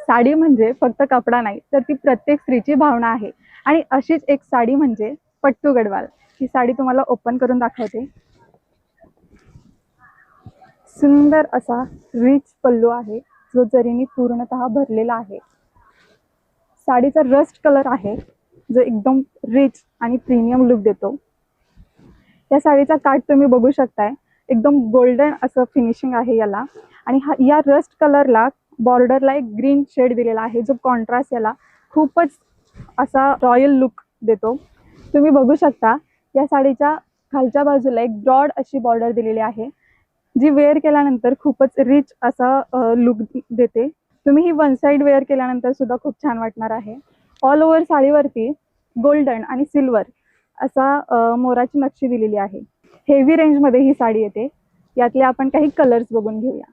साडी म्हणजे फक्त कपडा नाही, तर ती प्रत्येक स्त्रीची भावना आहे. आणि अशीच एक साडी म्हणजे पट्टू गडवाल. ही साडी तुम्हाला ओपन करून दाखवते. सुंदर असा रिच पल्लू आहे, जो जरीने पूर्णतः भरलेला आहे. साडीचा रस्ट कलर आहे, जो एकदम रिच आणि प्रीमियम लुक देतो. या साडीचा काठ तुम्ही बघू शकताय, एकदम गोल्डन असं फिनिशिंग आहे याला. आणि या रस्ट कलरला बॉर्डरला एक ग्रीन शेड दिलेला आहे, जो कॉन्ट्रास्ट याला खूपच असा रॉयल लुक देतो. तुम्ही बघू शकता या साडीच्या खालच्या बाजूला एक ब्रॉड अशी बॉर्डर दिलेली आहे, जी वेअर केल्यानंतर खूपच रिच असा लुक देते. तुम्ही ही वन साइड वेअर केल्यानंतर सुद्धा खूप छान वाटणार आहे. ऑल ओव्हर साडीवरती गोल्डन आणि सिल्वर असा मोराची नक्षी दिलेली आहे. हेवी रेंजमध्ये ही साडी येते. यातले आपण काही कलर्स बघून घेऊया.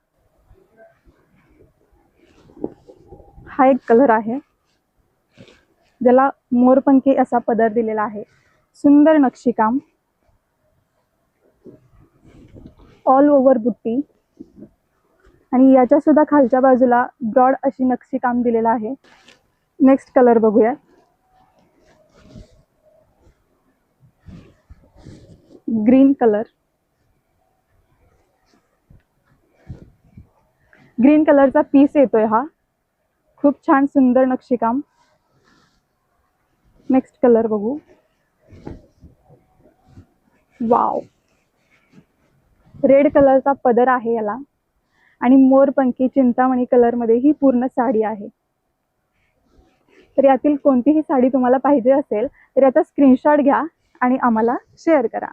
हा एक कलर आहे, ज्याला मोरपंखी असा पदर दिलेला आहे. सुंदर नक्षीकाम, ऑल ओव्हर बुट्टी, आणि याच्या सुद्धा खालच्या बाजूला ब्रॉड अशी नक्षीकाम दिलेला आहे. नेक्स्ट कलर बघूया. Green colour. ग्रीन कलरचा पीस येतोय हा. खूप छान सुंदर नक्षीकाम. नेक्स्ट कलर बघू. वाव, रेड कलरचा पदर आहे याला, आणि मोरपंखी चिंतामणी कलर मध्ये ही पूर्ण साडी आहे. तर यातील कोणतीही साडी तुम्हाला पाहिजे असेल तर याचा स्क्रीनशॉट घ्या आणि आम्हाला शेअर करा.